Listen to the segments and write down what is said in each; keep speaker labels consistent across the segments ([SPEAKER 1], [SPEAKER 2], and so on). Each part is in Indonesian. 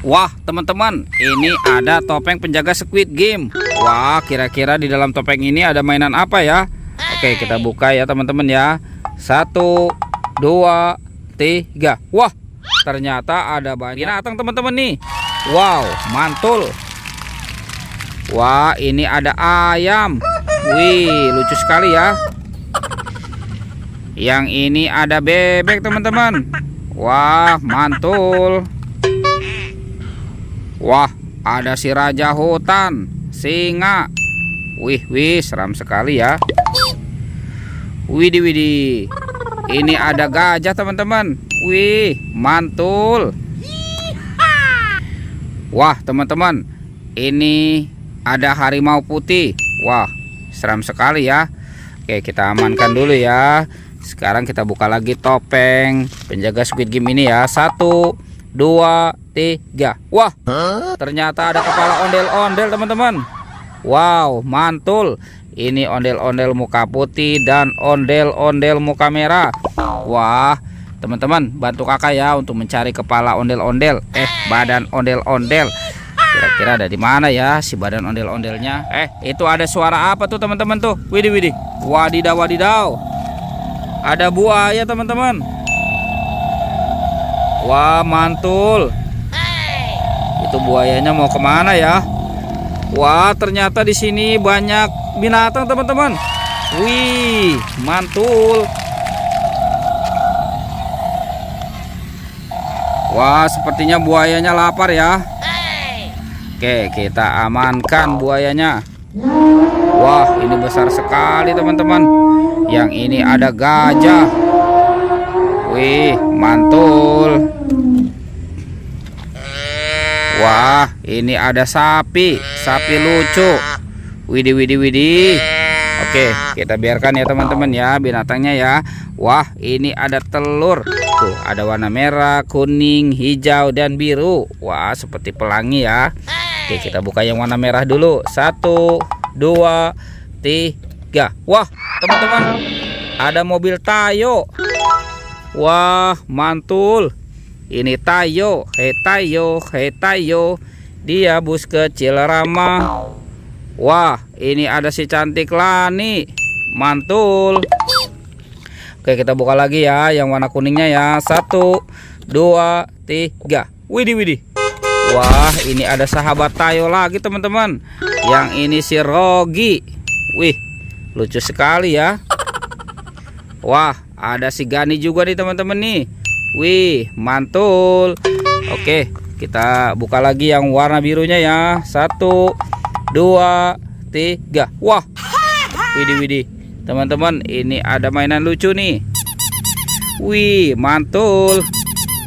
[SPEAKER 1] Wah, teman-teman, ini ada topeng penjaga Squid Game. Wah, kira-kira di dalam topeng ini ada mainan apa ya? Oke, kita buka ya teman-teman ya. 1, 2, 3. Wah, ternyata ada banyak binatang teman-teman nih. Wow, mantul. Wah, ini ada ayam. Wih, lucu sekali ya. Yang ini ada bebek teman-teman. Wah, mantul. Wah, ada si raja hutan, singa. Wih, seram sekali ya. Widih. Ini ada gajah teman-teman. Wih, mantul. Wah, teman-teman, ini ada harimau putih. Wah, seram sekali ya. Oke, kita amankan dulu ya. Sekarang kita buka lagi topeng penjaga Squid Game ini ya. 1, 2, 3. Wah, ternyata ada kepala ondel-ondel teman-teman. Wow, mantul. Ini ondel-ondel muka putih dan ondel-ondel muka merah. Wah, teman-teman, bantu kakak ya untuk mencari kepala ondel-ondel. Badan ondel-ondel. Kira-kira ada di mana ya si badan ondel-ondelnya? Itu ada suara apa tuh teman-teman tuh? Widih. Wadidaw. Ada buaya teman-teman. Wah, mantul. Itu buayanya mau kemana ya? Wah, ternyata di sini banyak binatang teman-teman. Wih, mantul. Wah, sepertinya buayanya lapar ya. Oke, kita amankan buayanya. Wah, ini besar sekali teman-teman. Yang ini ada gajah. Wih, mantul. Wah, ini ada sapi lucu. Widih. Oke, kita biarkan ya teman-teman ya binatangnya ya. Wah, ini ada telur. Tuh, ada warna merah, kuning, hijau, dan biru. Wah, seperti pelangi ya. Oke, kita buka yang warna merah dulu. 1, 2, 3. Wah, teman-teman, ada mobil Tayo. Wah, mantul. Ini Tayo. Hei Tayo. Dia bus kecil ramah. Wah, ini ada si cantik Lani. Mantul. Oke, kita buka lagi ya yang warna kuningnya ya. 1, 2, 3. Widih. Wah, ini ada sahabat Tayo lagi teman-teman. Yang ini si Rogi. Wih, lucu sekali ya. Wah, ada si Gani juga nih teman-teman nih. Wih, mantul. Oke, kita buka lagi yang warna birunya ya. 1, 2, 3. Wah, widih. Teman-teman, ini ada mainan lucu nih. Wih, mantul.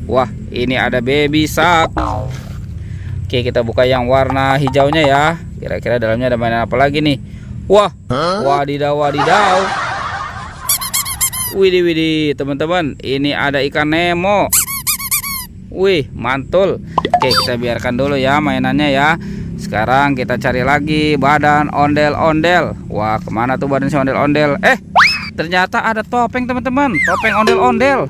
[SPEAKER 1] Wah, ini ada baby shark. Oke, kita buka yang warna hijaunya ya. Kira-kira dalamnya ada mainan apa lagi nih? Wah, wadidaw. Widih, teman-teman, ini ada ikan Nemo. Wih, mantul. Oke, kita biarkan dulu ya mainannya ya. Sekarang kita cari lagi badan ondel-ondel. Wah, kemana tuh badan si ondel-ondel? Ternyata ada topeng teman-teman. Topeng ondel-ondel,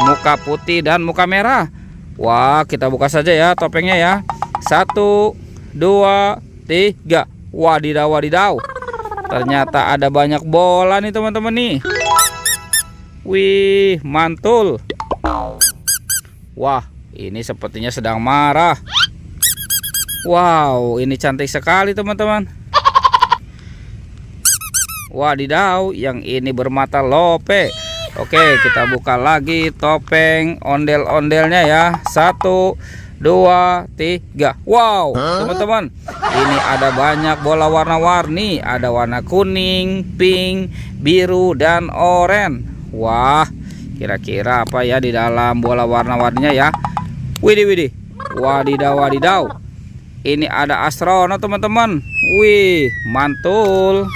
[SPEAKER 1] muka putih dan muka merah. Wah, kita buka saja ya topengnya ya. 1, 2, 3. Wadidaw. Ternyata ada banyak bola nih teman-teman nih. Wih, mantul. Wah, ini sepertinya sedang marah. Wow, ini cantik sekali teman-teman. Wadidaw, yang ini bermata lope. Oke, kita buka lagi topeng ondel-ondelnya ya. 1, 2, 3. Wow, teman-teman, ini ada banyak bola warna-warni. Ada warna kuning, pink, biru, dan oranye. Wah, kira-kira apa ya di dalam bola warna-warninya ya? Widih. Wadidaw. Ini ada astronot teman-teman. Wih, mantul.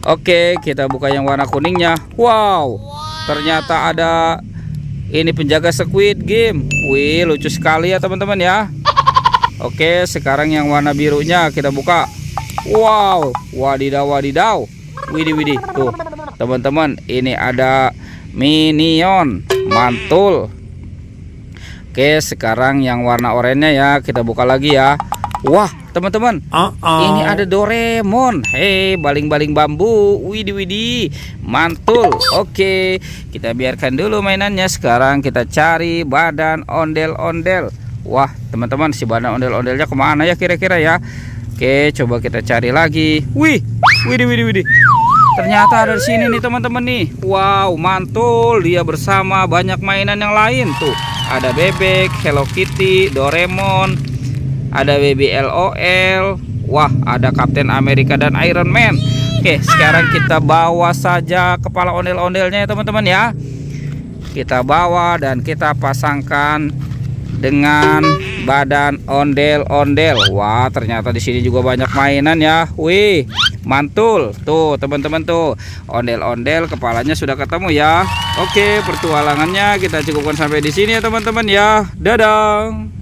[SPEAKER 1] Oke, kita buka yang warna kuningnya. Wow, ternyata ada ini penjaga Squid Game. Wih, lucu sekali ya teman-teman ya. Oke, sekarang yang warna birunya kita buka. Wow, wadidaw. Widih. Tuh, teman-teman, ini ada minion. Mantul. Oke, sekarang yang warna oranye ya kita buka lagi ya. Wah, teman-teman, ini ada Doraemon. Hei, baling-baling bambu. Widih, widih, mantul. Oke, kita biarkan dulu mainannya. Sekarang kita cari badan ondel-ondel. Wah, teman-teman, si badan ondel-ondelnya kemana ya kira-kira ya? Oke, coba kita cari lagi. Wih, widih, widih, widih. Ternyata ada di sini nih teman-teman nih. Wow, mantul. Dia bersama banyak mainan yang lain tuh. Ada bebek, Hello Kitty, Doraemon, ada Baby LOL. Wah, ada Captain America dan Iron Man. Oke, sekarang kita bawa saja kepala ondel-ondelnya ya teman-teman ya. Kita bawa dan kita pasangkan dengan badan ondel-ondel. Wah, ternyata di sini juga banyak mainan ya. Wih, mantul. Tuh, teman-teman tuh. Ondel-ondel kepalanya sudah ketemu ya. Oke, pertualangannya kita cukupkan sampai di sini ya teman-teman ya. Dadah.